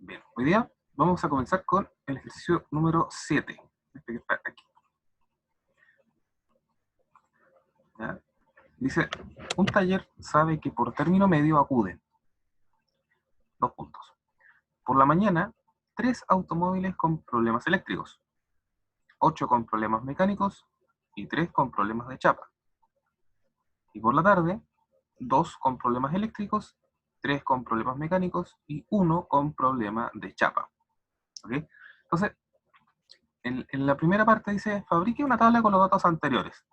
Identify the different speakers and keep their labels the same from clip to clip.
Speaker 1: Bien, hoy día vamos a comenzar con el ejercicio número 7, este que está aquí. ¿Ya? Dice, un taller sabe que por término medio acuden, 2 puntos. Por la mañana, 3 automóviles con problemas eléctricos, 8 con problemas mecánicos y 3 con problemas de chapa. Y por la tarde, 2 con problemas eléctricos, 3 con problemas mecánicos y 1 con problema de chapa. ¿Ok? Entonces, en la primera parte dice, fabrique una tabla con los datos anteriores.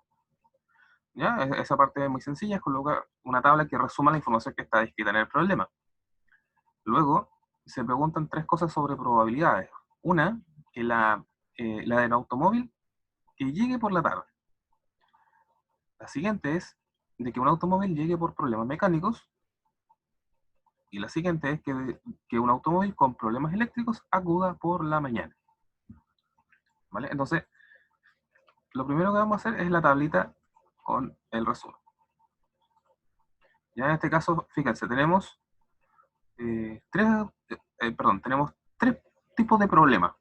Speaker 1: ¿Ya? Esa parte es muy sencilla, es colocar una tabla que resuma la información que está descrita en el problema. Luego, se preguntan 3 cosas sobre probabilidades. Una, que la del automóvil que llegue por la tarde. La siguiente es de que un automóvil llegue por problemas mecánicos. Y la siguiente es que un automóvil con problemas eléctricos acuda por la mañana. ¿Vale? Entonces, lo primero que vamos a hacer es la tablita con el resumen. Ya en este caso, fíjense, tenemos tenemos 3 tipos de problemas.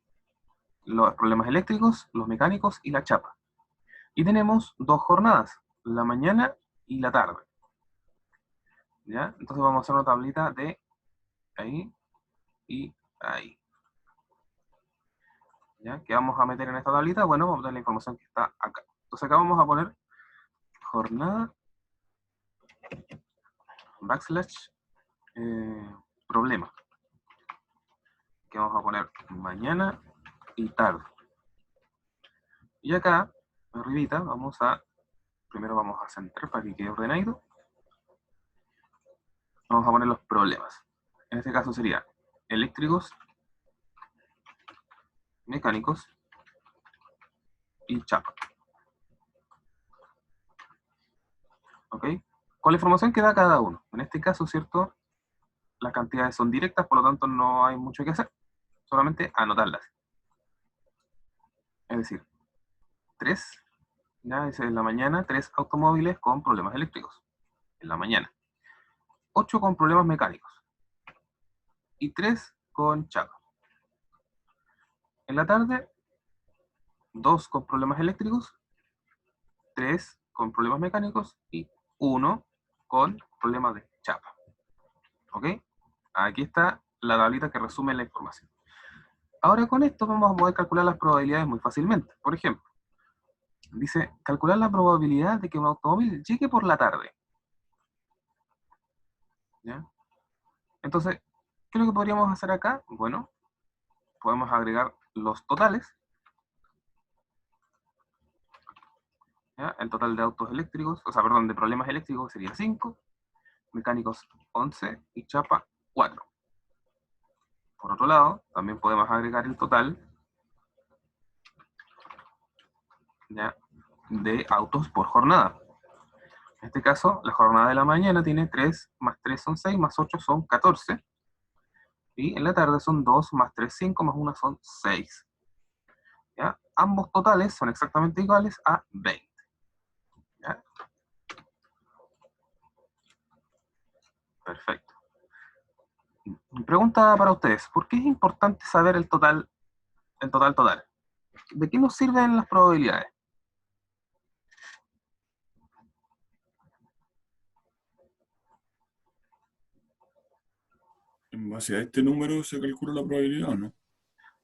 Speaker 1: Los problemas eléctricos, los mecánicos y la chapa. Y tenemos 2 jornadas, la mañana y la tarde. ¿Ya? Entonces vamos a hacer una tablita de ahí y ahí. ¿Ya? ¿Qué vamos a meter en esta tablita? Bueno, vamos a meter la información que está acá. Entonces acá vamos a poner jornada backslash problema. Que vamos a poner mañana y tarde. Y acá, arribita, primero vamos a centrar para que quede ordenado. Vamos a poner los problemas. En este caso serían eléctricos, mecánicos y chapa. ¿Ok? Con la información que da cada uno. En este caso, ¿cierto? Las cantidades son directas, por lo tanto no hay mucho que hacer. Solamente anotarlas. Es decir, 3, ya dice en la mañana, 3 automóviles con problemas eléctricos. En la mañana. 8 con problemas mecánicos. Y 3 con chapa. En la tarde, 2 con problemas eléctricos, 3 con problemas mecánicos y 1 con problemas de chapa. ¿Ok? Aquí está la tablita que resume la información. Ahora con esto vamos a poder calcular las probabilidades muy fácilmente. Por ejemplo, dice, calcular la probabilidad de que un automóvil llegue por la tarde. ¿Ya? Entonces, ¿qué es lo que podríamos hacer acá? Bueno, podemos agregar los totales. ¿Ya? El total de autos eléctricos, de problemas eléctricos sería 5, mecánicos 11 y chapa 4. Por otro lado, también podemos agregar el total, ¿ya?, de autos por jornada. En este caso, la jornada de la mañana tiene 3, más 3 son 6, más 8 son 14. Y en la tarde son 2, más 3, 5, más 1 son 6. ¿Ya? Ambos totales son exactamente iguales a 20. ¿Ya? Perfecto. Pregunta para ustedes, ¿por qué es importante saber el total? ¿De qué nos sirven las probabilidades?
Speaker 2: En base a este número se calcula la probabilidad, ¿no?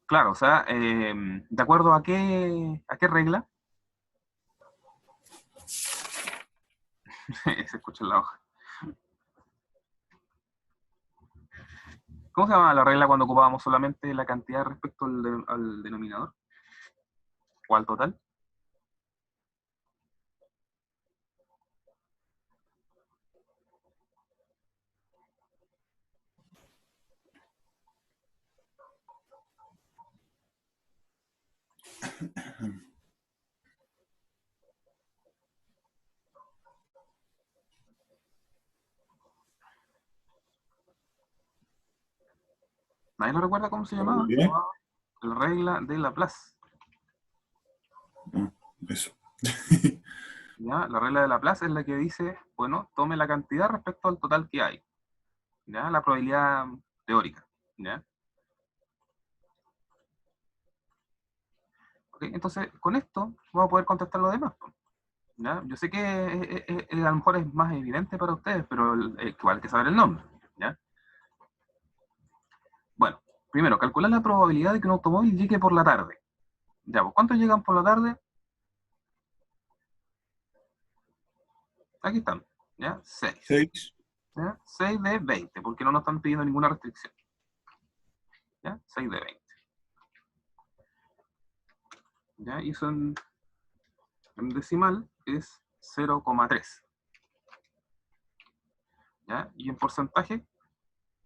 Speaker 1: Claro, o sea, ¿de acuerdo a qué regla? Se escucha en la hoja. ¿Cómo se llama la regla cuando ocupábamos solamente la cantidad respecto al denominador? ¿O al total? ¿Nadie lo recuerda cómo se llamaba?
Speaker 2: ¿Probabilidad?
Speaker 1: La regla de Laplace.
Speaker 2: Ah, eso.
Speaker 1: ¿Ya? La regla de Laplace es la que dice, bueno, tome la cantidad respecto al total que hay. ¿Ya? La probabilidad teórica. ¿Ya? ¿Ok? Entonces, con esto vamos a poder contestar lo demás, po, ¿ya? Yo sé que a lo mejor es más evidente para ustedes, pero igual hay que saber el nombre, ¿ya? Bueno, primero, calcular la probabilidad de que un automóvil llegue por la tarde. Ya, pues, ¿cuántos llegan por la tarde? Aquí están, ¿ya? 6.
Speaker 2: 6.
Speaker 1: ¿Ya? 6 de 20, porque no nos están pidiendo ninguna restricción. ¿Ya? 6 de 20. ¿Ya? Y eso en decimal es 0,3. ¿Ya? Y en porcentaje,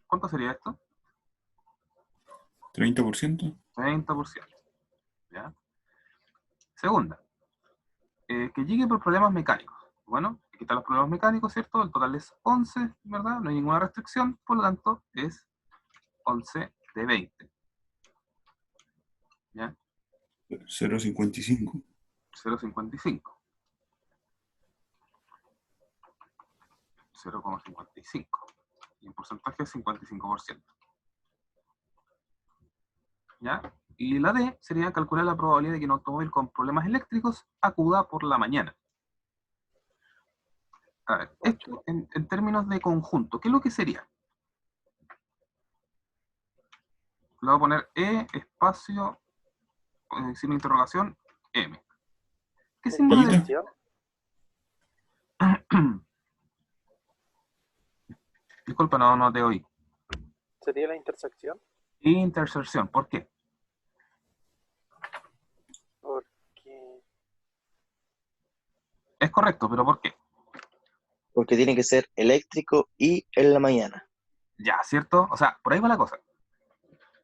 Speaker 1: ¿cuánto sería esto?
Speaker 2: 30%.
Speaker 1: 30%. ¿Ya? Segunda, que llegue por problemas mecánicos. Bueno, aquí están los problemas mecánicos, ¿cierto? El total es 11, ¿verdad? No hay ninguna restricción, por lo tanto es 11 de 20. ¿Ya?
Speaker 2: 0,55.
Speaker 1: 0,55. 0,55. Y en porcentaje es 55%. ¿Ya? Y la D sería calcular la probabilidad de que un automóvil con problemas eléctricos acuda por la mañana. A ver,
Speaker 3: 8.
Speaker 1: esto en términos de conjunto, ¿qué es lo que sería? Le voy a poner E espacio, signo de interrogación, M. ¿Qué signo de...?
Speaker 2: Ida.
Speaker 1: Disculpa, no te oí.
Speaker 3: ¿Sería la intersección?
Speaker 1: Intersección, ¿por qué?
Speaker 3: Porque
Speaker 1: Es correcto, pero ¿por qué?
Speaker 4: Porque tiene que ser eléctrico y en la mañana.
Speaker 1: Ya, ¿cierto? O sea, por ahí va la cosa.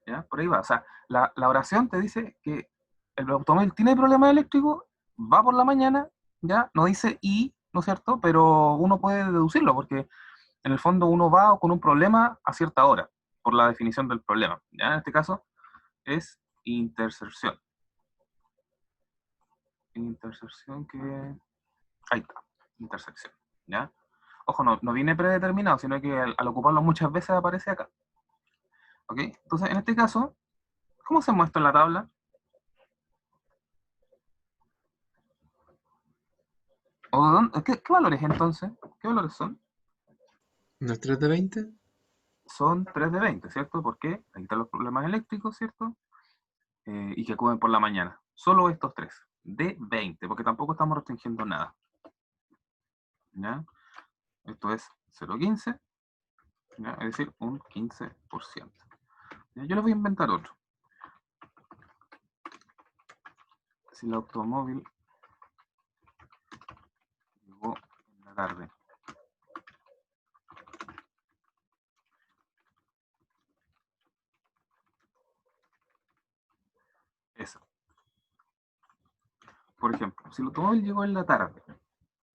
Speaker 1: ¿Ya? Por ahí va. O sea, la oración te dice que el automóvil tiene problemas eléctricos, va por la mañana, ¿ya? No dice y, ¿no es cierto? Pero uno puede deducirlo, porque en el fondo uno va con un problema a cierta hora, por la definición del problema. ¿Ya? En este caso es intersección. Intersección que... Ahí está, intersección. ¿Ya? Ojo, no viene predeterminado, sino que al ocuparlo muchas veces aparece acá. ¿Ok? Entonces, en este caso, ¿cómo se muestra en la tabla? ¿Qué valores entonces? ¿Qué valores son?
Speaker 5: ¿No es 3 de 20?
Speaker 1: Son 3 de 20, ¿cierto? Porque ahí están los problemas eléctricos, ¿cierto? Y que acuden por la mañana. Solo estos tres. De 20, porque tampoco estamos restringiendo nada. ¿Ya? Esto es 0,15, ¿ya? Es decir, un 15%. ¿Ya? Yo les voy a inventar otro. Si el automóvil llegó en la tarde eso. Por ejemplo, si el automóvil llegó en la tarde,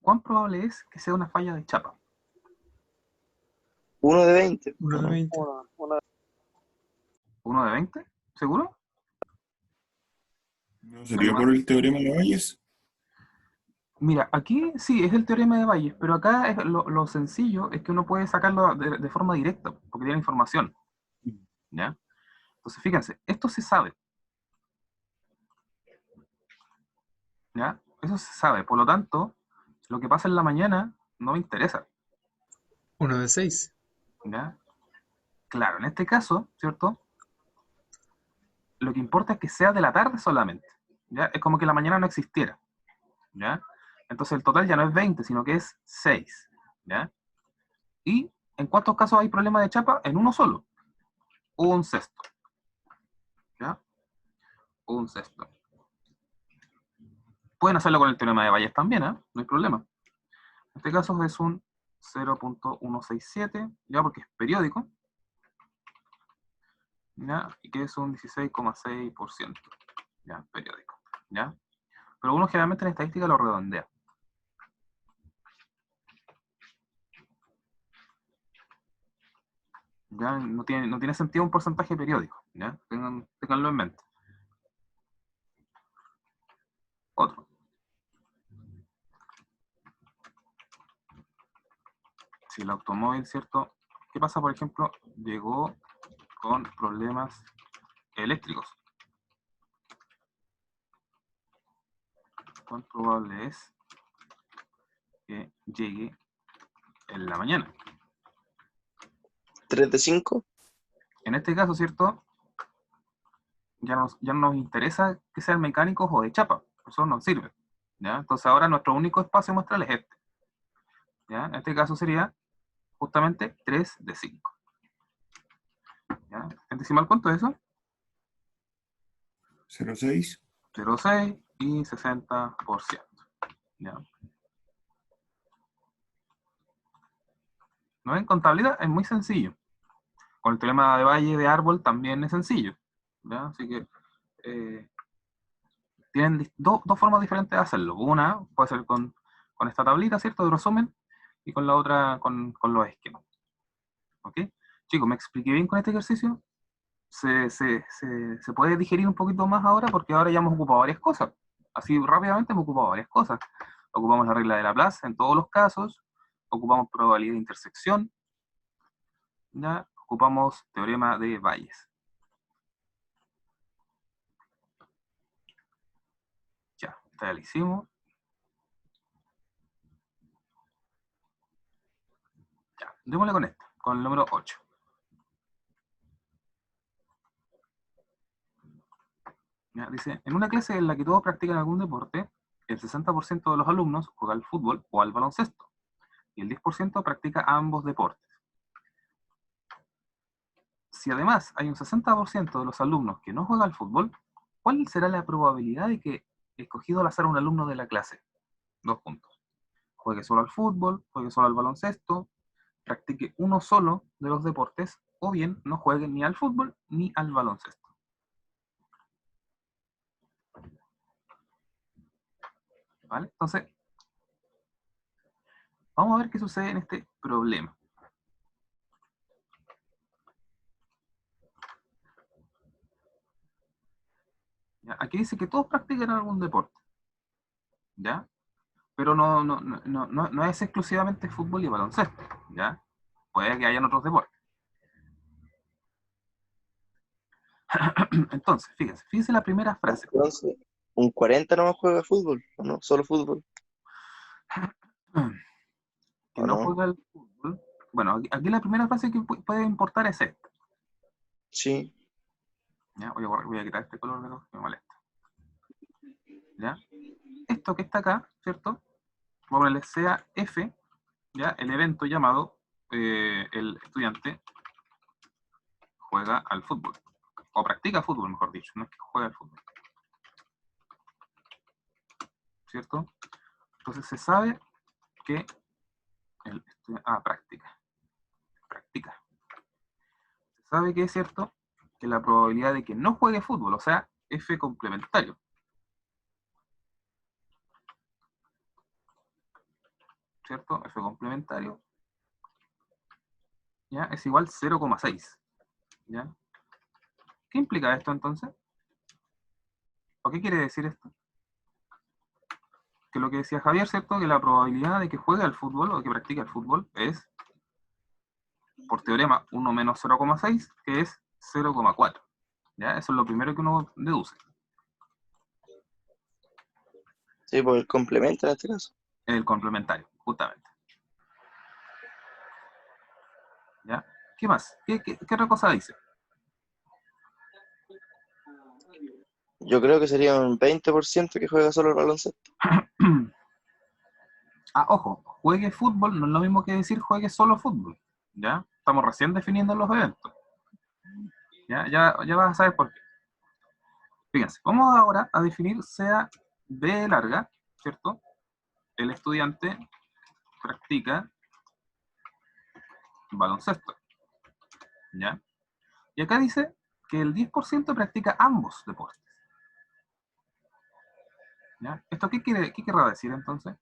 Speaker 1: ¿cuán probable es que sea una falla de chapa?
Speaker 4: 1 de 20.
Speaker 5: 1 de 20.
Speaker 3: una
Speaker 1: ¿1 de 20? ¿Seguro?
Speaker 2: ¿No sería por el teorema de Bayes?
Speaker 1: Mira, aquí sí, es el teorema de Bayes, pero acá es lo sencillo es que uno puede sacarlo de forma directa, porque tiene información. ¿Ya? Entonces, fíjense, esto se sabe. ¿Ya? Eso se sabe. Por lo tanto, lo que pasa en la mañana no me interesa.
Speaker 5: 1 de 6.
Speaker 1: ¿Ya? Claro, en este caso, ¿cierto? Lo que importa es que sea de la tarde solamente. ¿Ya? Es como que la mañana no existiera. ¿Ya? Entonces el total ya no es 20, sino que es 6. ¿Ya? ¿Y en cuántos casos hay problema de chapa? En uno solo. Un sexto. ¿Ya? Un sexto. Pueden hacerlo con el teorema de Bayes también, ¿eh? No hay problema. En este caso es un 0,167, ya porque es periódico, ¿ya? Y que es un 16,6%, ya, periódico, ¿ya? Pero uno generalmente en estadística lo redondea. ¿Ya? No tiene sentido un porcentaje periódico, ¿ya? Ténganlo en mente. Otro. Si el automóvil, ¿cierto? ¿Qué pasa, por ejemplo? Llegó con problemas eléctricos. cuán probable es que llegue en la mañana.
Speaker 4: 3 de 5.
Speaker 1: En este caso, ¿cierto? Ya no nos interesa que sean mecánicos o de chapa, eso nos sirve, ¿ya? Entonces ahora nuestro único espacio muestral es este, ¿ya? En este caso sería justamente 3 de 5. ¿Ya? ¿En decimal cuánto es eso?
Speaker 2: 0,6.
Speaker 1: 0,6 y 60%. ¿Ya? ¿No? En contabilidad es muy sencillo. Con el teorema de Valle de árbol también es sencillo, ¿ya? Así que tienen dos formas diferentes de hacerlo. Una puede ser con esta tablita, ¿cierto? De resumen, y con la otra con los esquemas. ¿Ok? Chicos, ¿me expliqué bien con este ejercicio? Se puede digerir un poquito más ahora porque ahora ya hemos ocupado varias cosas. Así rápidamente hemos ocupado varias cosas. Ocupamos la regla de Laplace en todos los casos, ocupamos probabilidad de intersección, ¿ya? Ocupamos teorema de Bayes. Ya, esta la hicimos. Ya, démosle con esto, con el número 8. Ya, dice, en una clase en la que todos practican algún deporte, el 60% de los alumnos juega al fútbol o al baloncesto, y el 10% practica ambos deportes. Si además hay un 60% de los alumnos que no juega al fútbol, ¿cuál será la probabilidad de que, escogido al azar, un alumno de la clase? 2 puntos. Juegue solo al fútbol, juegue solo al baloncesto, practique uno solo de los deportes, o bien no juegue ni al fútbol ni al baloncesto. ¿Vale? Entonces, vamos a ver qué sucede en este problema. ¿Ya? Aquí dice que todos practican algún deporte, ¿ya? Pero no es exclusivamente fútbol y baloncesto, ¿ya? Puede que hayan otros deportes. Entonces, fíjense la primera frase.
Speaker 4: Entonces, un 40 nomás juega fútbol, ¿o no? Solo fútbol,
Speaker 1: Que
Speaker 4: ¿o
Speaker 1: no
Speaker 4: no?
Speaker 1: juega al fútbol. Bueno, aquí la primera frase que puede importar es esta.
Speaker 4: Sí,
Speaker 1: ¿Ya? Voy a quitar este color de los que me molesta. ¿Ya? Esto que está acá, ¿cierto? Voy a ponerle sea F, ¿ya? El evento llamado el estudiante juega al fútbol. O practica fútbol, mejor dicho. No es que juega al fútbol. ¿Cierto? Entonces se sabe que el estudiante... practica. Se sabe que es cierto que la probabilidad de que no juegue fútbol, o sea, F complementario, ¿cierto? F complementario, ¿ya? Es igual 0,6, ¿ya? ¿Qué implica esto entonces? ¿O qué quiere decir esto? Que lo que decía Javier, ¿cierto? Que la probabilidad de que juegue al fútbol o que practique el fútbol es, por teorema, 1 menos 0,6, que es 0,4. ¿Ya? Eso es lo primero que uno deduce.
Speaker 4: sí, pues el complemento en este caso.
Speaker 1: El complementario, justamente. ¿Ya? ¿Qué más? ¿Qué otra cosa dice?
Speaker 4: Yo creo que sería un 20% que juega solo el baloncesto.
Speaker 1: Ojo, juegue fútbol no es lo mismo que decir juegue solo fútbol. ¿Ya? Estamos recién definiendo los eventos. Ya vas a saber por qué. Fíjense, vamos ahora a definir sea B larga, ¿cierto? El estudiante practica baloncesto, ¿ya? Y acá dice que el 10% practica ambos deportes, ¿ya? ¿Esto qué querrá decir entonces?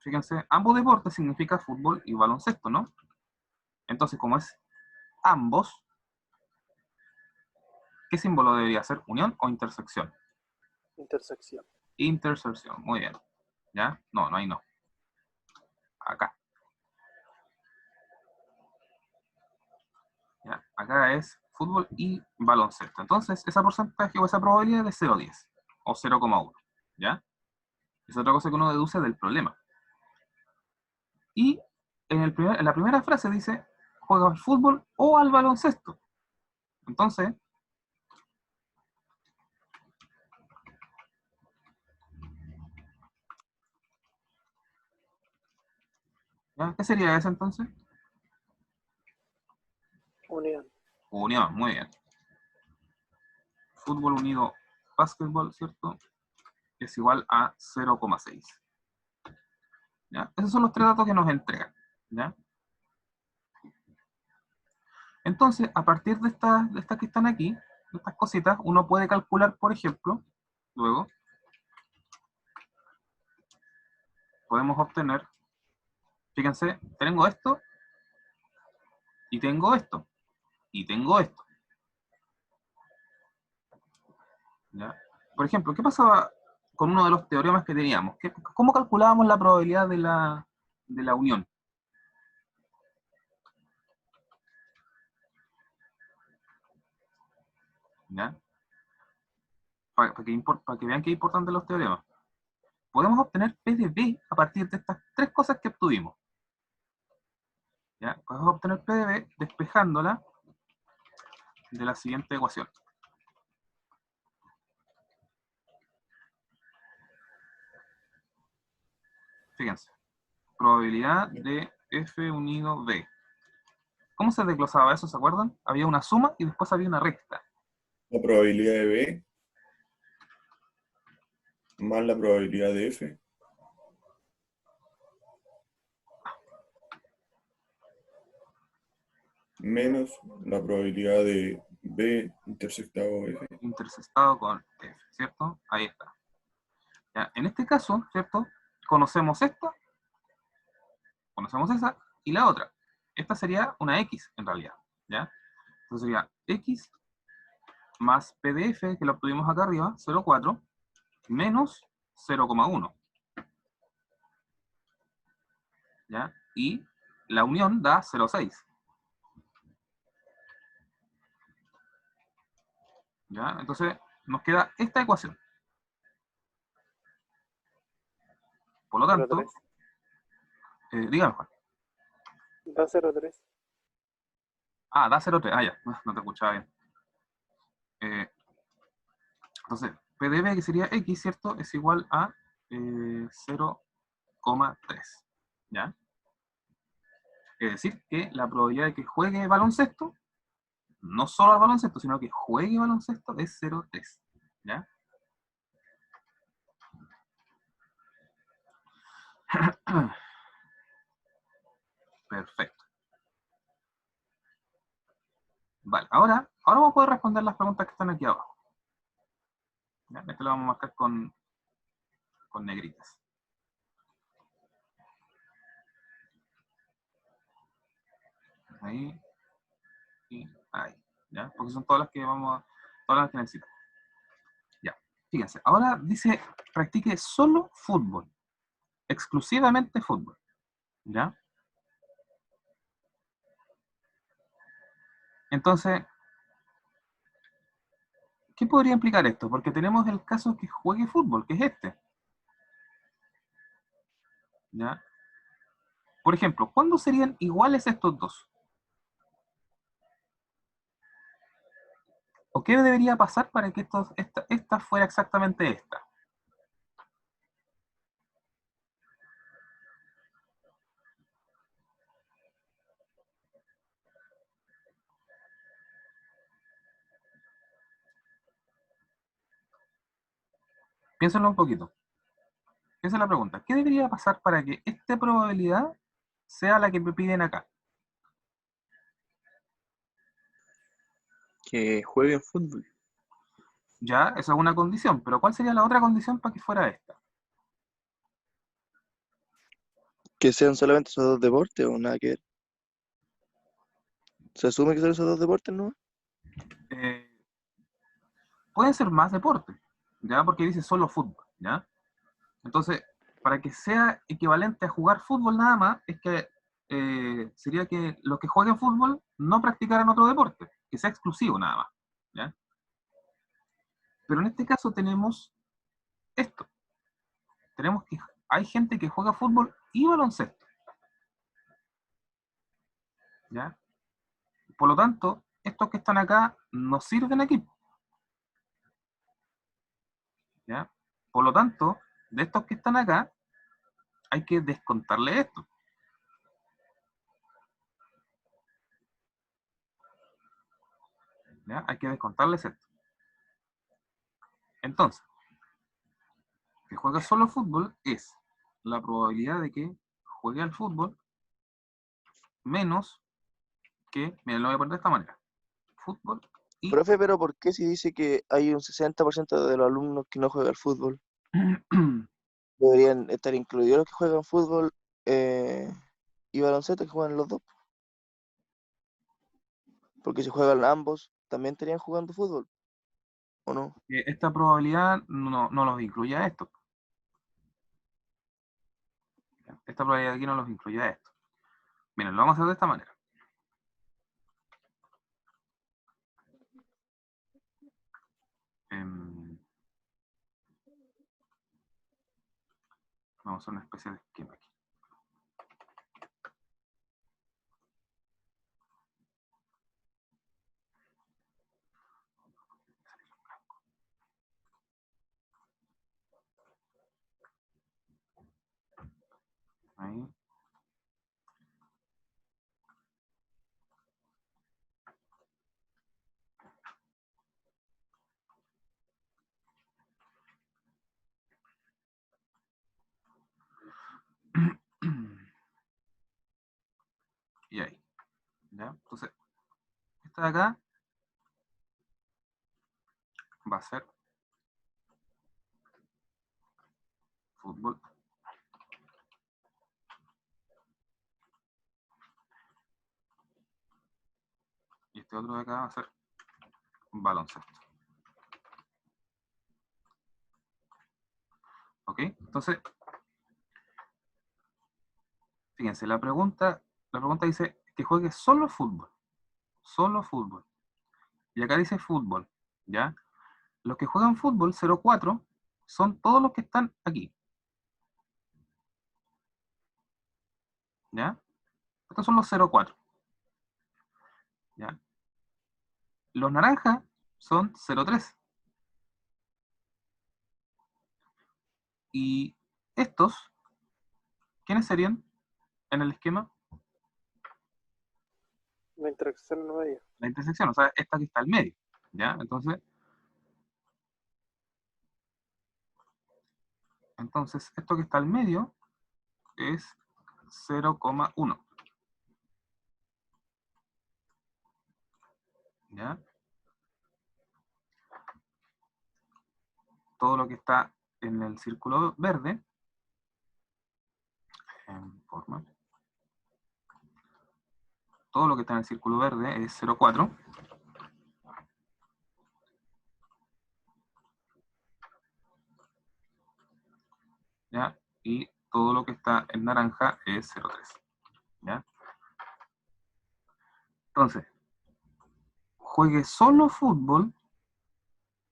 Speaker 1: Fíjense, ambos deportes significa fútbol y baloncesto, ¿no? Entonces, como es ambos, ¿qué símbolo debería ser? ¿Unión o intersección?
Speaker 3: Intersección.
Speaker 1: Intersección, muy bien. ¿Ya? No, ahí no. Acá. ¿Ya? Acá es fútbol y baloncesto. Entonces, esa porcentaje o esa probabilidad es de 0,10 o 0,1, ¿ya? Es otra cosa que uno deduce del problema. Y en la primera frase dice, juega al fútbol o al baloncesto. Entonces, ¿ya? ¿Qué sería eso entonces?
Speaker 3: Unión.
Speaker 1: Unión, muy bien. Fútbol unido básquetbol, ¿cierto? Es igual a 0,6. ¿Ya? Esos son los tres datos que nos entregan, ¿ya? Entonces, a partir de estas que están aquí, de estas cositas, uno puede calcular, por ejemplo, luego, podemos obtener, fíjense, tengo esto, y tengo esto, y tengo esto. ¿Ya? Por ejemplo, ¿qué pasaba con uno de los teoremas que teníamos? ¿Cómo calculábamos la probabilidad de la unión? ¿Ya? Para que vean qué importantes los teoremas. Podemos obtener P de B a partir de estas tres cosas que obtuvimos. ¿Ya? Podemos obtener P de B despejándola de la siguiente ecuación. Fíjense. Probabilidad de F unido B. ¿Cómo se desglosaba eso? ¿Se acuerdan? Había una suma y después había una recta.
Speaker 2: La probabilidad de B más la probabilidad de F. Menos la probabilidad de B intersectado F.
Speaker 1: Intersectado con F, ¿cierto? Ahí está. ¿Ya? En este caso, ¿cierto? Conocemos esta, conocemos esa y la otra. Esta sería una X en realidad, ¿ya? Entonces sería X más PDF, que lo obtuvimos acá arriba, 0,4, menos 0,1. ¿Ya? Y la unión da 0,6. ¿Ya? Entonces nos queda esta ecuación. Por lo tanto,
Speaker 3: 0,3.
Speaker 1: dígame, Juan.
Speaker 3: Da 0,3.
Speaker 1: Ah, da 0,3. Ah, ya, no te escuchaba bien. Entonces, PDV, que sería X, ¿cierto? Es igual a 0,3. ¿Ya? Es decir, que la probabilidad de que juegue baloncesto, no solo al baloncesto, sino que juegue baloncesto, es 0,3. ¿Ya? Perfecto. Vale, ahora vamos a poder responder las preguntas que están aquí abajo. ¿Ya? Este lo vamos a marcar con negritas. Ahí y ahí. ¿Ya? Porque son todas las que todas las que necesitamos. Ya. Fíjense, ahora dice, practique solo fútbol. Exclusivamente fútbol. ¿Ya? Entonces, ¿qué podría implicar esto? Porque tenemos el caso que juegue fútbol, que es este. ¿Ya? Por ejemplo, ¿cuándo serían iguales estos dos? ¿O qué debería pasar para que esta fuera exactamente esta? Piénsenlo un poquito. Esa es la pregunta. ¿Qué debería pasar para que esta probabilidad sea la que me piden acá?
Speaker 4: Que jueguen fútbol.
Speaker 1: Ya, esa es una condición, pero ¿cuál sería la otra condición para que fuera esta?
Speaker 4: Que sean solamente esos dos deportes o nada que ver. ¿Se asume que son esos dos deportes, no?
Speaker 1: Eh, pueden ser más deportes, ¿ya? Porque dice solo fútbol, ¿ya? Entonces, para que sea equivalente a jugar fútbol nada más, es que sería que los que jueguen fútbol no practicaran otro deporte. que sea exclusivo nada más, ¿ya? Pero en este caso tenemos esto. Tenemos que hay gente que juega fútbol y baloncesto, ¿ya? Por lo tanto, estos que están acá no sirven aquí, ¿ya? Por lo tanto, de estos que están acá, hay que descontarle esto. ¿Ya? Hay que descontarles esto. Entonces, que juega solo fútbol es la probabilidad de que juegue al fútbol menos que, mira, lo voy a poner de esta manera. Fútbol y
Speaker 4: Profe, pero ¿por qué si dice que hay un 60% de los alumnos que no juegan al fútbol? Deberían estar incluidos los que juegan fútbol y baloncesto, que juegan los dos. Porque si juegan ambos, también estarían jugando fútbol, ¿o no?
Speaker 1: esta probabilidad no los incluye a esto. Esta probabilidad aquí no los incluye a esto. Miren, lo vamos a hacer de esta manera. Vamos a hacer una especie de esquema aquí. Ahí. Y ahí. ¿Ya? Entonces, esta de acá va a ser fútbol. Y este otro de acá va a ser baloncesto. ¿Ok? Entonces, fíjense, la pregunta dice que juegue solo fútbol. Solo fútbol. Y acá dice fútbol. ¿Ya? Los que juegan fútbol 0-4 son todos los que están aquí. ¿Ya? Estos son los 0-4. ¿Ya? Los naranjas son 0-3. Y estos, ¿quiénes serían en el esquema?
Speaker 3: La interacción no media.
Speaker 1: La intersección, o sea, esta que está al medio. ¿Ya? Entonces, esto que está al medio es 0,1. ¿Ya? Todo lo que está en el círculo verde, todo lo que está en el círculo verde es 0,4. ¿Ya? Y todo lo que está en naranja es 0,3. ¿Ya? Entonces, juegue solo fútbol,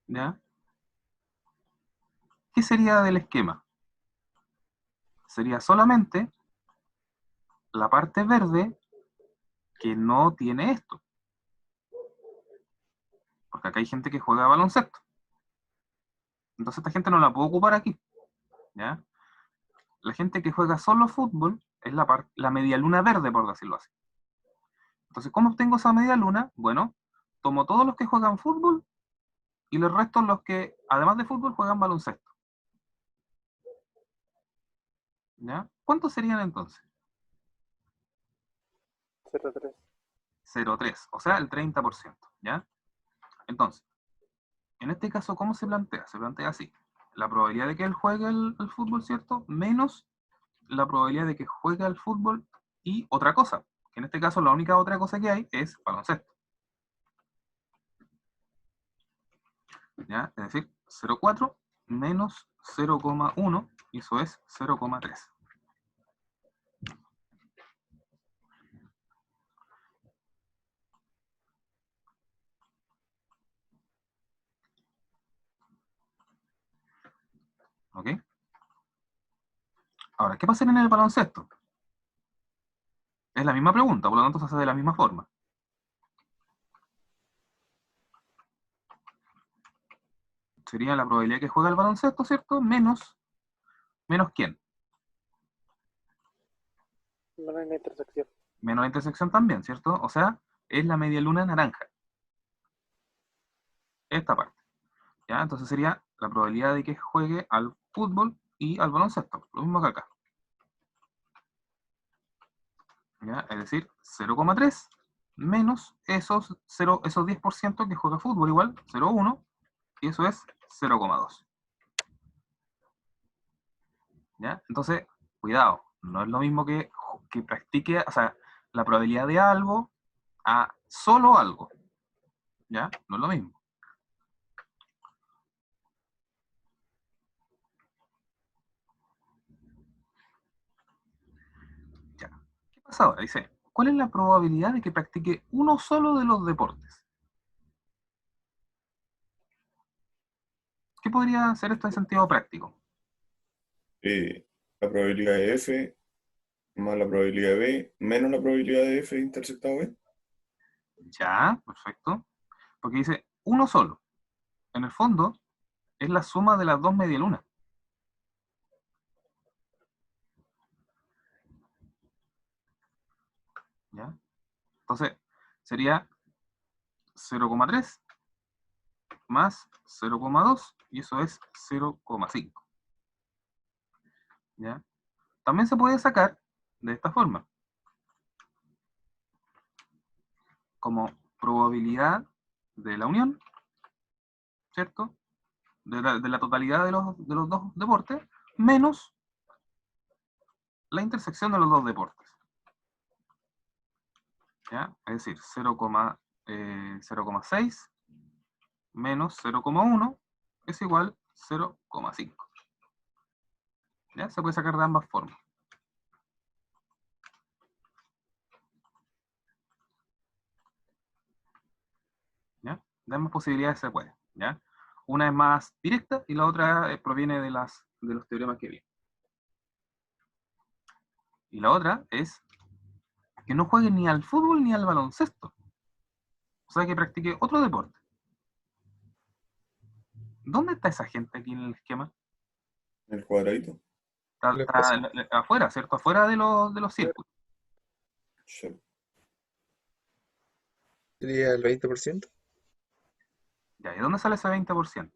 Speaker 1: ¿ya? ¿Qué sería del esquema? Sería solamente la parte verde que no tiene esto. Porque acá hay gente que juega baloncesto. Entonces esta gente no la puedo ocupar aquí. ¿Ya? La gente que juega solo fútbol es la media luna verde, por decirlo así. Entonces, ¿cómo obtengo esa media luna? Bueno, tomo todos los que juegan fútbol y los restos los que, además de fútbol, juegan baloncesto. ¿Ya? ¿Cuántos serían entonces?
Speaker 3: 0,3.
Speaker 1: 0,3, o sea, el 30%. ¿Ya? Entonces, en este caso, ¿cómo se plantea? Se plantea así. La probabilidad de que él juegue el fútbol, ¿cierto? Menos la probabilidad de que juegue al fútbol y otra cosa. Que en este caso, la única otra cosa que hay es baloncesto. ¿Ya? Es decir, 0,4 menos 0,1, y eso es 0,3. ¿Ok? Ahora, ¿qué pasa en el baloncesto? Es la misma pregunta, por lo tanto se hace de la misma forma. Sería la probabilidad que juega el baloncesto, ¿cierto? Menos ¿quién?
Speaker 3: No hay una intersección.
Speaker 1: Menos la intersección también, ¿cierto? O sea, es la media luna naranja. Esta parte. ¿Ya? Entonces sería la probabilidad de que juegue al fútbol y al baloncesto. Lo mismo que acá. ¿Ya? Es decir, 0,3 menos esos 10% que juega fútbol igual, 0,1, y eso es 0,2. ¿Ya? Entonces, cuidado, no es lo mismo que practique, o sea, la probabilidad de algo a solo algo. ¿Ya? No es lo mismo. Ya. ¿Qué pasa ahora? Dice, ¿cuál es la probabilidad de que practique uno solo de los deportes? ¿Qué podría ser esto en sentido práctico?
Speaker 2: La probabilidad de F más la probabilidad de B menos la probabilidad de F intersectado B.
Speaker 1: Ya, perfecto. Porque dice uno solo. En el fondo, es la suma de las dos medialunas. ¿Ya? Entonces, sería 0,3 más 0,2 y eso es 0,5. ¿Ya? También se puede sacar de esta forma, como probabilidad de la unión, ¿cierto? De la totalidad de los dos deportes, menos la intersección de los dos deportes. ¿Ya? Es decir, 0,6 menos 0,1 es igual 0,5. ¿Ya? Se puede sacar de ambas formas. ¿Ya? De ambas posibilidades se puede. ¿Ya? Una es más directa y la otra proviene de los teoremas que vienen. Y la otra es que no juegue ni al fútbol ni al baloncesto. O sea, que practique otro deporte. ¿Dónde está esa gente aquí en el esquema?
Speaker 2: El cuadradito.
Speaker 5: ¿El espacio?
Speaker 1: Está afuera, ¿cierto? Afuera de los círculos.
Speaker 2: Sí.
Speaker 5: Sería el 20%.
Speaker 1: ¿Ya? ¿Y dónde sale ese 20%?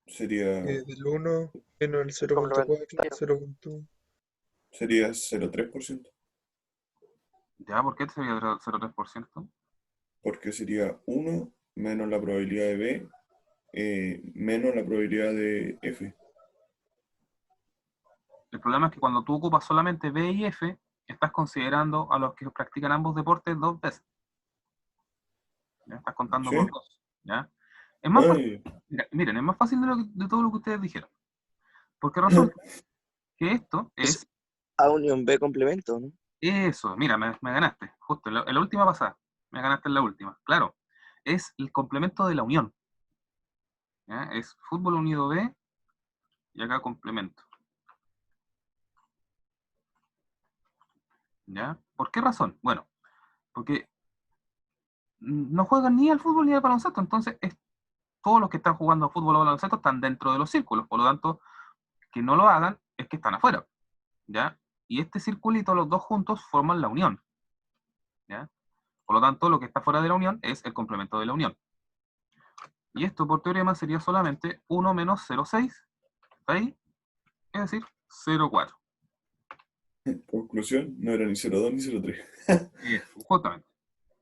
Speaker 2: Sería,
Speaker 5: Del 1 menos el 0,4,
Speaker 3: Complementario.
Speaker 5: 0,1.
Speaker 2: sería 0,3%,
Speaker 1: ¿Ya? ¿Por qué te sería 0,3%?
Speaker 2: porque sería 1 menos la probabilidad de B menos la probabilidad de F.
Speaker 1: El problema es que cuando tú ocupas solamente B y F, estás considerando a los que practican ambos deportes dos veces. ¿Ya? Estás contando por
Speaker 2: ¿Sí?
Speaker 1: dos. ¿Ya? Es más fácil,
Speaker 2: Ay,
Speaker 1: miren, es más fácil de todo lo que ustedes dijeron. Porque resulta que esto
Speaker 4: Es
Speaker 1: es
Speaker 4: A unión B complemento, ¿no?
Speaker 1: eso. Mira, me ganaste. Justo en la última pasada. Me ganaste en la última. Claro. Es el complemento de la unión. ¿Ya? Es fútbol unido B y acá complemento. ¿Ya? ¿Por qué razón? Bueno, porque no juegan ni al fútbol ni al baloncesto, entonces todos los que están jugando fútbol o baloncesto están dentro de los círculos, por lo tanto, que no lo hagan es que están afuera, ¿ya? Y este circulito, los dos juntos, forman la unión, ¿ya? Por lo tanto, lo que está fuera de la unión es el complemento de la unión. Y esto, por teorema, sería solamente 1 menos 0,6, ¿está ahí? Es decir, 0,4.
Speaker 2: conclusión, no era ni 0,2 ni 0,3.
Speaker 1: Justamente.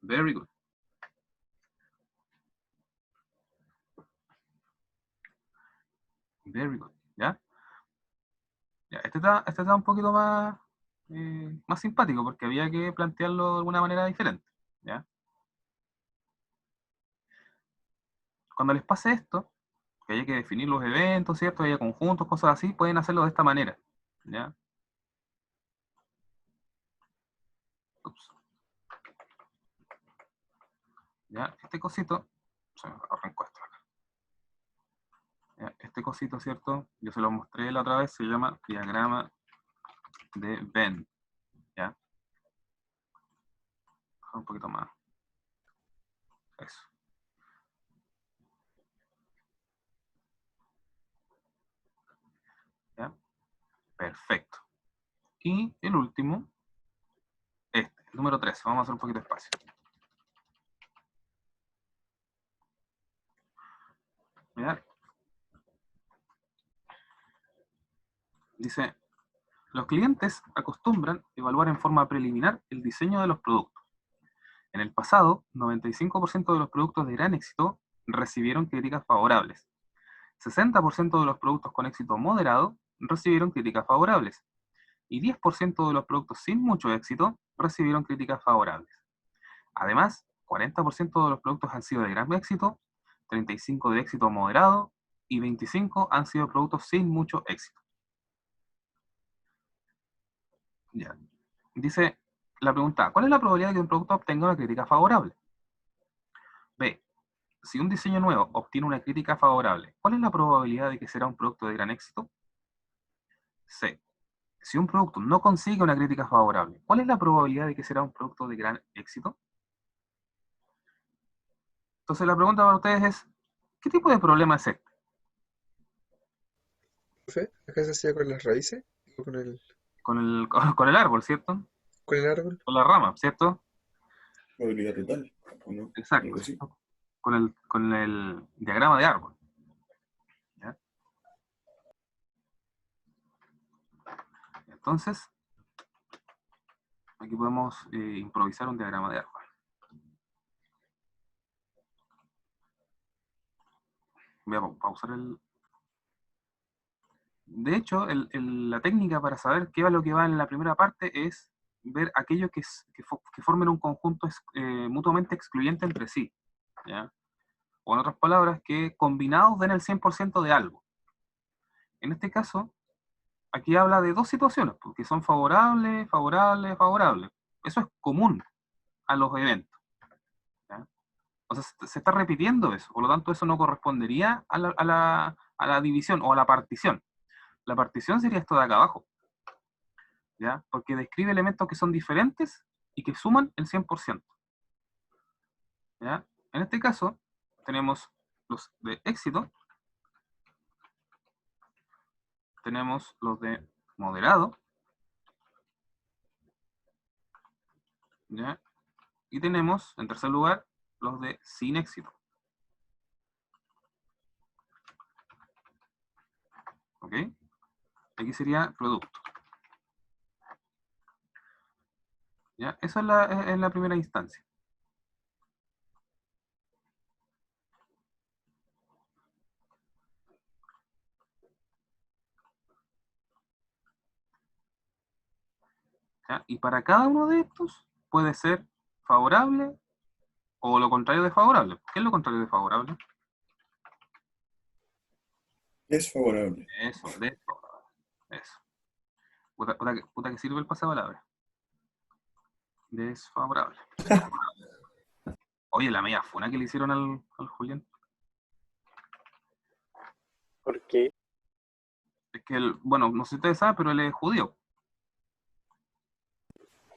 Speaker 1: Very good. Very good, ¿ya? Ya, este está un poquito más simpático porque había que plantearlo de alguna manera diferente, ¿ya? Cuando les pase esto, que haya que definir los eventos, ¿cierto? Haya conjuntos, cosas así, pueden hacerlo de esta manera, ¿ya? Ups. ¿Ya? Este cosito, se me arrancó esto acá. ¿Ya? este cosito, ¿cierto? Yo se lo mostré la otra vez, se llama diagrama de Venn, ¿ya? Un poquito más. Eso. ¿Ya? Perfecto. Y el último, el número 3. Vamos a hacer un poquito de espacio. ¿Ya? Dice, los clientes acostumbran evaluar en forma preliminar el diseño de los productos. En el pasado, 95% de los productos de gran éxito recibieron críticas favorables. 60% de los productos con éxito moderado recibieron críticas favorables. Y 10% de los productos sin mucho éxito recibieron críticas favorables. Además, 40% de los productos han sido de gran éxito, 35% de éxito moderado y 25% han sido productos sin mucho éxito. Ya. Dice la pregunta, ¿cuál es la probabilidad de que un producto obtenga una crítica favorable? B. Si un diseño nuevo obtiene una crítica favorable, ¿cuál es la probabilidad de que será un producto de gran éxito? C. Si un producto no consigue una crítica favorable, ¿cuál es la probabilidad de que será un producto de gran éxito? Entonces la pregunta para ustedes es, ¿qué tipo de problema es este?
Speaker 5: Profe, acá se hacía con las raíces o con el
Speaker 1: Con el árbol, ¿cierto?
Speaker 5: árbol.
Speaker 1: Con la rama, ¿cierto?
Speaker 2: Probabilidad total, ¿o no?
Speaker 1: Exacto,
Speaker 2: Algo así.
Speaker 1: ¿cierto? Con el diagrama de árbol. ¿Ya? Entonces, aquí podemos improvisar un diagrama de árbol. Voy a pausar el... De hecho, la técnica para saber qué va lo que va en la primera parte es ver aquello que formen un conjunto mutuamente excluyente entre sí. ¿Ya? O en otras palabras, que combinados den el 100% de algo. En este caso, aquí habla de dos situaciones, porque son favorables, favorables, favorables. Eso es común a los eventos. ¿Ya? O sea, se está repitiendo eso, por lo tanto eso no correspondería a la división o a la partición. La partición sería esto de acá abajo, ¿ya? Porque describe elementos que son diferentes y que suman el 100%. ¿Ya? En este caso, tenemos los de éxito, tenemos los de moderado, ¿ya? Y tenemos, en tercer lugar, los de sin éxito. ¿Ok? Aquí sería producto. ¿Ya? Esa es la primera instancia. ¿Ya? Y para cada uno de estos puede ser favorable o lo contrario de favorable. ¿Qué es lo contrario de favorable?
Speaker 2: Desfavorable.
Speaker 1: Eso, desfavorable. Eso. Puta que sirve el pasapalabra. Desfavorable. Oye, la media funa que le hicieron al Julián.
Speaker 3: ¿Por qué?
Speaker 1: Es que él, bueno, no sé si ustedes saben, pero él es judío.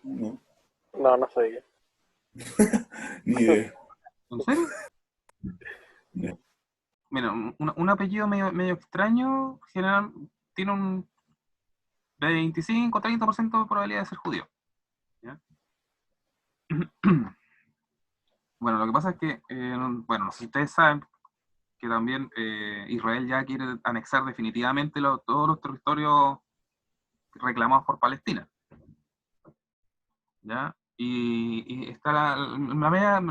Speaker 2: No,
Speaker 3: No, no sabía.
Speaker 2: ni idea.
Speaker 1: ¿En serio?
Speaker 2: No.
Speaker 1: Mira, un apellido medio extraño general, tiene un 25-30% de probabilidad de ser judío. ¿Ya? Bueno, lo que pasa es que, bueno, no sé si ustedes saben que también Israel ya quiere anexar definitivamente todos los territorios reclamados por Palestina. ¿Ya? Y está la media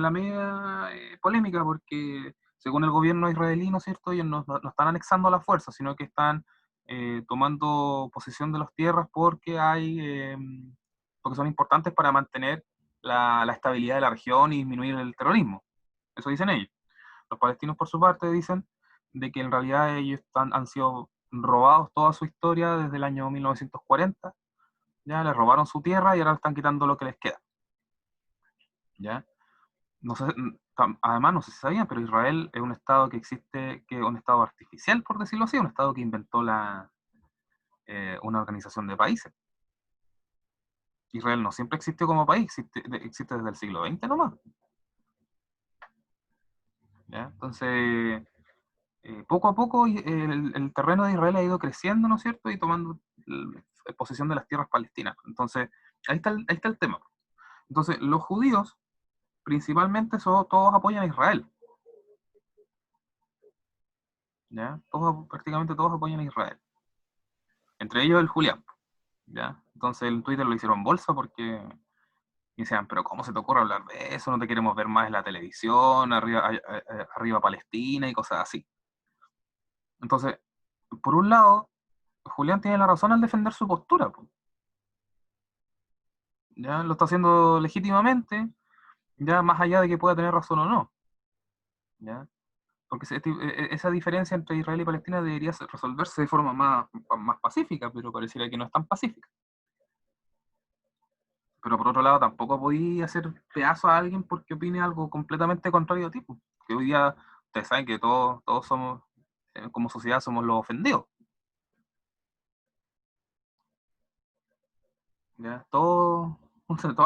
Speaker 1: polémica porque según el gobierno israelí, ¿no es cierto?, ellos no están anexando a la fuerza, sino que están tomando posesión de las tierras porque porque son importantes para mantener la estabilidad de la región y disminuir el terrorismo. Eso dicen ellos. Los palestinos, por su parte, dicen de que en realidad ellos han sido robados toda su historia desde el año 1940, ya les robaron su tierra y ahora están quitando lo que les queda. ¿Ya? no sé, además, no sé si sabían, pero Israel es un estado que existe, que es un estado artificial, por decirlo así, un estado que inventó una organización de países. Israel no siempre existió como país, existe desde el siglo XX nomás. ¿Ya? Entonces, poco a poco el terreno de Israel ha ido creciendo, ¿no es cierto? Y tomando posesión de las tierras palestinas. Entonces, ahí está el tema. Entonces, los judíos, principalmente, todos apoyan a Israel. ¿Ya? Prácticamente todos apoyan a Israel. Entre ellos el Julián. ¿Ya? Entonces, en Twitter lo hicieron bolsa porque decían, pero ¿cómo se te ocurre hablar de eso? No te queremos ver más en la televisión, arriba Palestina y cosas así. Entonces, por un lado, Julián tiene la razón al defender su postura, pues. Ya lo está haciendo legítimamente, ya más allá de que pueda tener razón o no. ¿Ya? Porque esa diferencia entre Israel y Palestina debería resolverse de forma más pacífica, pero pareciera que no es tan pacífica. Pero por otro lado, tampoco podía hacer pedazo a alguien porque opine algo completamente contrario a ti, pues. Que hoy día, ustedes saben que todos somos, como sociedad, somos los ofendidos. ¿Ya? Toda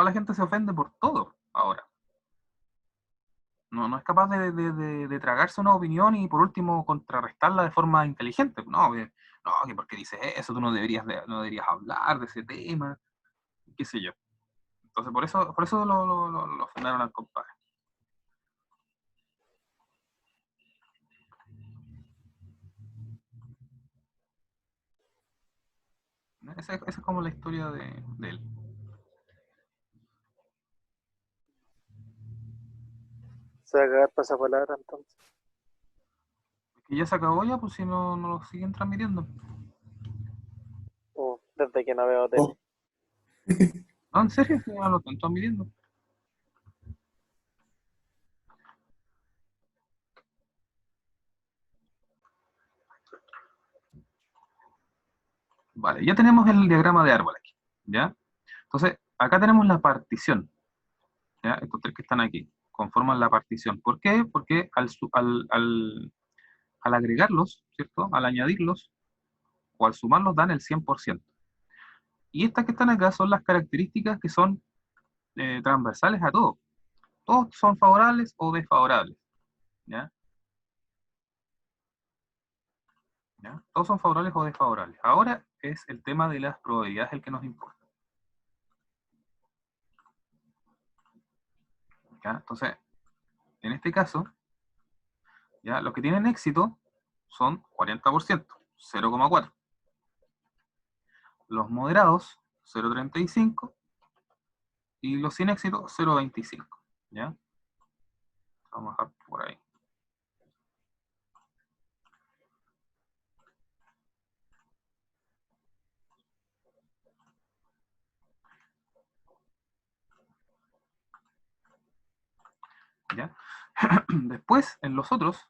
Speaker 1: la gente se ofende por todo ahora. No es capaz de tragarse una opinión y por último contrarrestarla de forma inteligente. No, no, que porque dices eso, tú no deberías hablar de ese tema, qué sé yo. Entonces por eso lo ofendieron al compadre. Esa es como la historia de él.
Speaker 3: Se va a cagar para esa palabra entonces.
Speaker 1: Que ya se acabó ya, pues si no lo siguen transmitiendo.
Speaker 3: Desde que no veo tele.
Speaker 2: Oh,
Speaker 1: No, en serio, que ya lo están transmitiendo. Vale, ya tenemos el diagrama de árbol aquí, ¿ya? Entonces, acá tenemos la partición, ¿ya? Estos tres que están aquí conforman la partición. ¿Por qué? Porque al agregarlos, ¿cierto? Al añadirlos o al sumarlos dan el 100%. Y estas que están acá son las características que son transversales a todos. Todos son favorables o desfavorables, ¿ya? ¿Ya? Todos son favorables o desfavorables. Ahora es el tema de las probabilidades el que nos importa. ¿Ya? Entonces, en este caso, ¿ya? Los que tienen éxito son 40%, 0,4. Los moderados, 0,35. Y los sin éxito, 0,25. ¿Ya? Vamos a dejar por ahí. ¿Ya? Después, en los otros,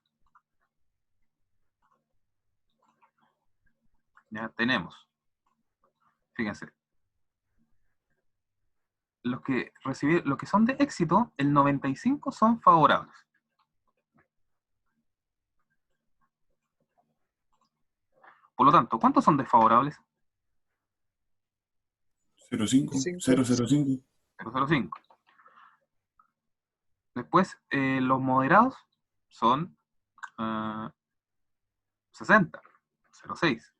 Speaker 1: ya tenemos, fíjense, los que son de éxito, el 95 son favorables. Por lo tanto, ¿cuántos son desfavorables?
Speaker 2: 0,5,
Speaker 5: 5.
Speaker 2: 0,05.
Speaker 1: 0,05. Después, los moderados son 60, 0,6.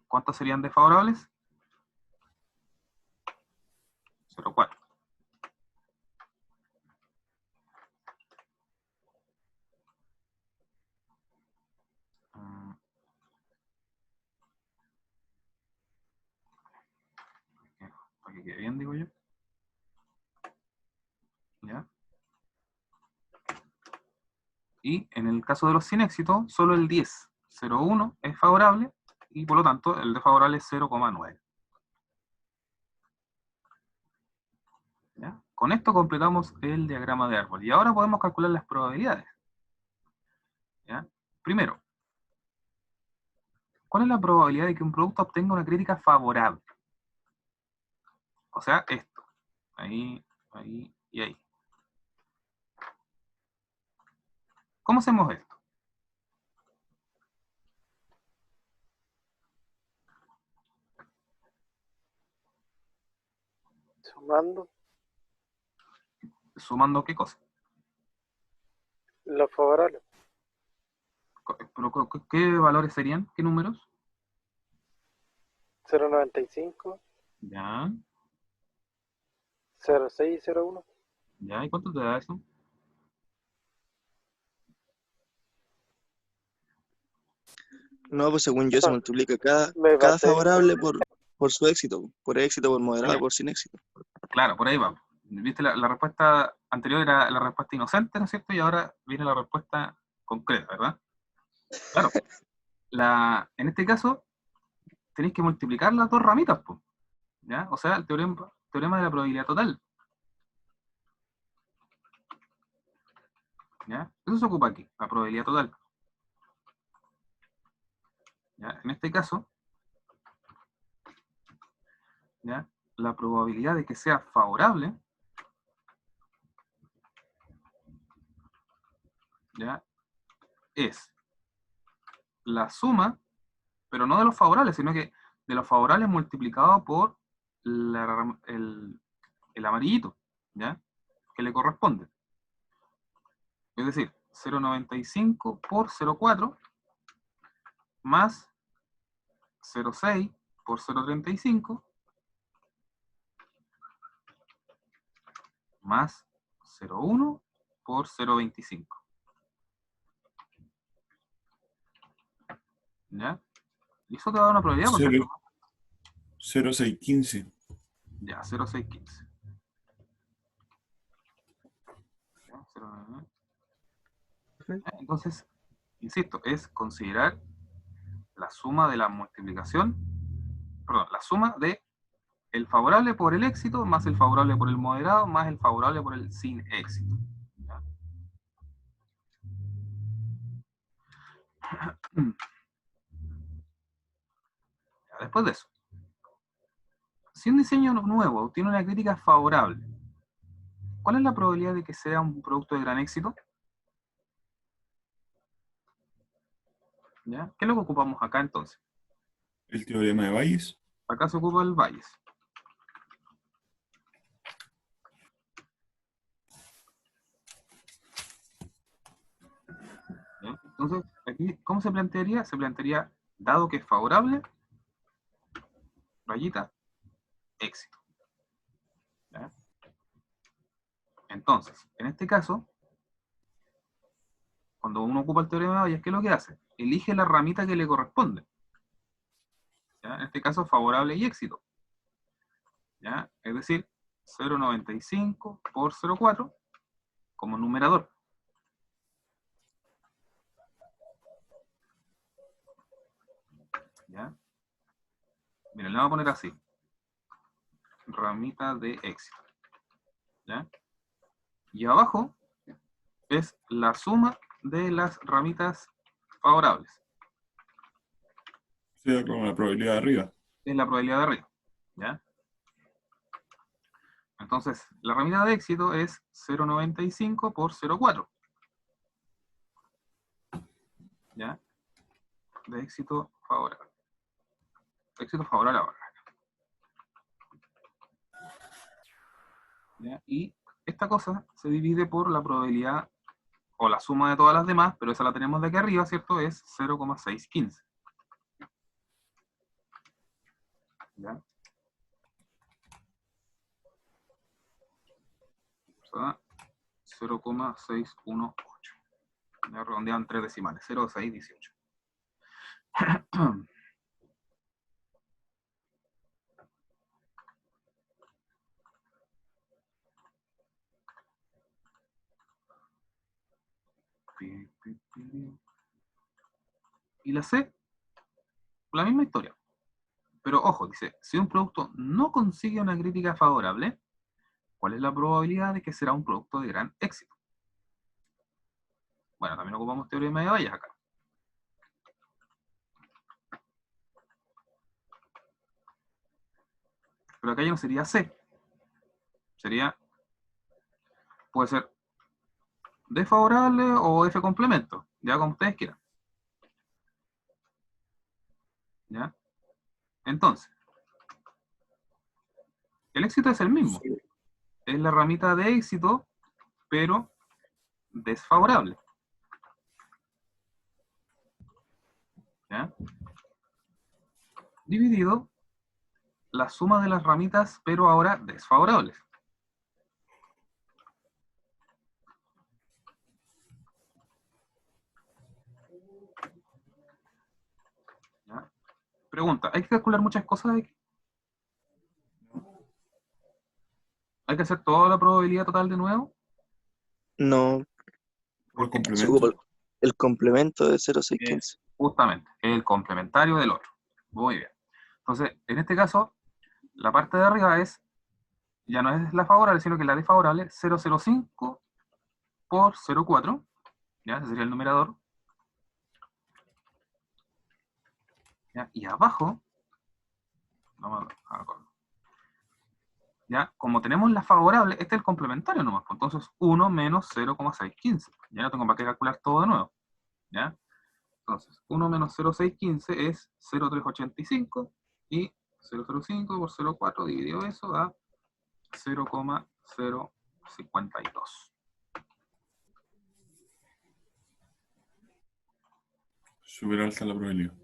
Speaker 1: ¿Cuántos serían desfavorables? 0,4. Para que quede bien, digo yo. ¿Ya? Y en el caso de los sin éxito, solo el 10, 0,1 es favorable y por lo tanto el desfavorable es 0,9. ¿Ya? Con esto completamos el diagrama de árbol. Y ahora podemos calcular las probabilidades. ¿Ya? Primero, ¿cuál es la probabilidad de que un producto obtenga una crítica favorable? O sea, esto. Ahí Ahí y ahí. ¿Cómo hacemos esto?
Speaker 3: Sumando
Speaker 1: ¿Sumando qué cosa?
Speaker 3: los favorables.
Speaker 1: Pero, ¿qué valores serían? ¿Qué números?
Speaker 3: 0,95,
Speaker 1: Ya,
Speaker 3: 0,6 y 0,1.
Speaker 1: ya. ¿Y cuánto te da eso?
Speaker 4: No, pues según yo se multiplica cada,
Speaker 3: Me
Speaker 4: cada
Speaker 3: pasé.
Speaker 4: favorable por su éxito. Por éxito, por moderado, por sin éxito.
Speaker 1: Claro, por ahí va. Viste, la respuesta anterior era la respuesta inocente, ¿no es cierto? Y ahora viene la respuesta concreta, ¿verdad? Claro. En este caso, tenéis que multiplicar las dos ramitas, pues, ¿ya? O sea, el teorema de la probabilidad total. ¿Ya? Eso se ocupa aquí, la probabilidad total. ¿Ya? En este caso, ¿ya? La probabilidad de que sea favorable, ¿ya? Es la suma, pero no de los favorables, sino que de los favorables multiplicado por el amarillito, ¿ya? Que le corresponde. Es decir, 0,95 por 0,4 más 0,6 por 0,35 más 0,1 por 0,25. ¿Ya? Y eso te da una probabilidad, por cierto.
Speaker 2: 0,615.
Speaker 1: Ya, 0,615. Ya, 0,9. Entonces, insisto, es considerar la suma de la multiplicación, perdón, la suma de el favorable por el éxito más el favorable por el moderado más el favorable por el sin éxito. ¿Ya? Después de eso, si un diseño nuevo obtiene una crítica favorable, ¿cuál es la probabilidad de que sea un producto de gran éxito? ¿Ya? ¿Qué es lo que ocupamos acá entonces?
Speaker 2: El teorema de Bayes.
Speaker 1: Acá se ocupa el Bayes. ¿Ya? Entonces, aquí, ¿cómo se plantearía? Se plantearía, dado que es favorable, rayita, éxito. ¿Ya? Entonces, en este caso, cuando uno ocupa el teorema de Bayes, ¿qué es lo que hace? Elige la ramita que le corresponde. ¿Ya? En este caso, favorable y éxito. ¿Ya? Es decir, 0,95 por 0,4 como numerador. ¿Ya? Miren, le vamos a poner así. Ramita de éxito. ¿Ya? Y abajo es la suma de las ramitas favorables.
Speaker 2: O sea, con la probabilidad de arriba.
Speaker 1: Es la probabilidad de arriba. ¿Ya? Entonces, la ramita de éxito es 0,95 por 0,4. ¿Ya? De éxito favorable. Éxito favorable ahora. ¿Ya? Y esta cosa se divide por la probabilidad o la suma de todas las demás, pero esa la tenemos de aquí arriba, ¿cierto? Es 0,615. ¿Ya? O sea, 0,618. Ya redondeado en 3 decimales, 0,618. Y la C, la misma historia. Pero ojo, dice, si un producto no consigue una crítica favorable, ¿cuál es la probabilidad de que será un producto de gran éxito? Bueno, también ocupamos teorema de Bayes acá. Pero acá ya no sería C, sería puede ser desfavorable o F complemento, ya como ustedes quieran. ¿Ya? Entonces, el éxito es el mismo.
Speaker 2: Sí.
Speaker 1: Es la ramita de éxito, pero desfavorable. ¿Ya? Dividido la suma de las ramitas, pero ahora desfavorables. ¿Ya? Pregunta, ¿hay que calcular muchas cosas aquí? ¿Hay que hacer toda la probabilidad total de nuevo?
Speaker 4: No,
Speaker 2: Por el
Speaker 4: se ocupa
Speaker 2: complemento.
Speaker 4: el complemento de 0,615.
Speaker 1: Justamente, el complementario del otro. Muy bien. Entonces, en este caso, la parte de arriba es, ya no es la favorable, sino que la desfavorable, 0,05 por 0,4. ¿Ya? Ese sería el numerador. ¿Ya? Y abajo, vamos a ¿ya? Como tenemos la favorable, este es el complementario nomás, pues, entonces 1 menos 0,615. Ya no tengo para qué calcular todo de nuevo. ¿Ya? Entonces, 1 menos 0,615 es 0,385 y 0,05 por 0,4 dividido eso da 0,052.
Speaker 2: Súper alta la probabilidad.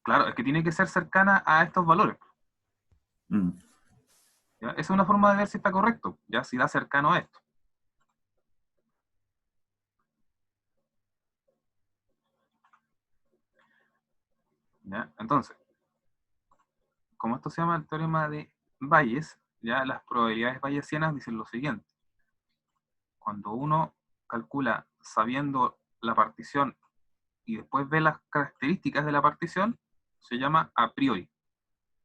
Speaker 1: Claro, es que tiene que ser cercana a estos valores.
Speaker 2: Mm.
Speaker 1: ¿Ya? Esa es una forma de ver si está correcto, ya si da cercano a esto. ¿Ya? Entonces, como esto se llama el teorema de Bayes, ya las probabilidades bayesianas dicen lo siguiente. Cuando uno calcula sabiendo la partición y después ve las características de la partición, se llama a priori.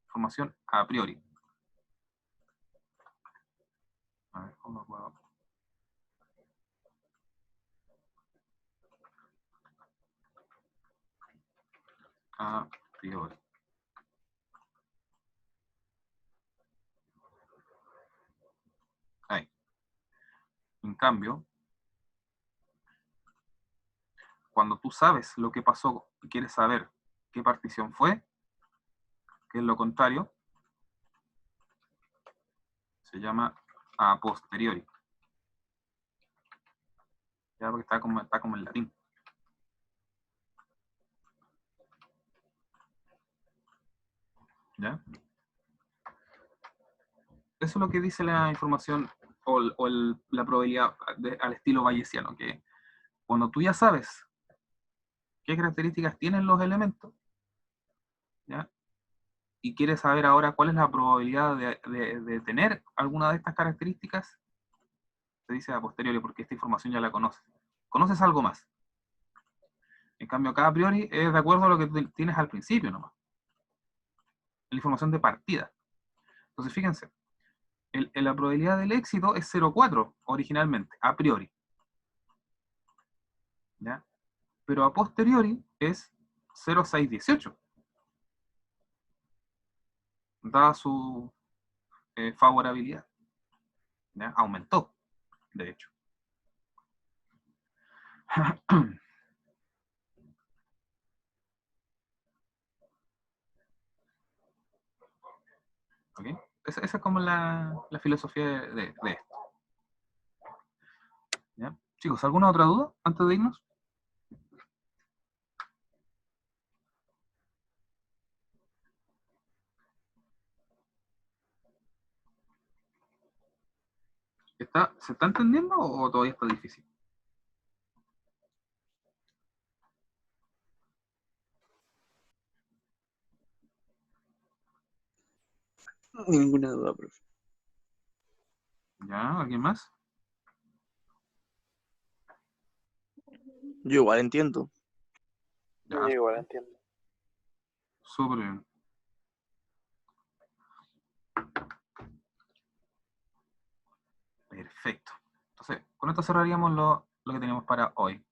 Speaker 1: Información a priori. A ver, ¿cómo puedo? A priori. Ahí. En cambio, cuando tú sabes lo que pasó y quieres saber qué partición fue, que es lo contrario, se llama a posteriori. Ya porque está como en latín. ¿Ya? Eso es lo que dice la información o la probabilidad al estilo bayesiano, que cuando tú ya sabes qué características tienen los elementos, ¿ya? Y quieres saber ahora cuál es la probabilidad de tener alguna de estas características, se dice a posteriori porque esta información ya la conoces. Conoces algo más. En cambio, acá a priori es de acuerdo a lo que tienes al principio nomás. La información de partida. Entonces, fíjense, la probabilidad del éxito es 0,4 originalmente, a priori. ¿Ya? Pero a posteriori es 0,618. Dada su favorabilidad. ¿Ya? Aumentó, de hecho. ¿Ok? Esa es como la filosofía de esto. ¿Ya? Chicos, ¿alguna otra duda antes de irnos? ¿Se está entendiendo o todavía está difícil?
Speaker 4: Ninguna duda, profe.
Speaker 1: ¿Ya? ¿Alguien más?
Speaker 4: Yo igual entiendo.
Speaker 1: Ya,
Speaker 3: Yo igual entiendo.
Speaker 1: súper bien. Perfecto. Entonces, con esto cerraríamos lo que tenemos para hoy.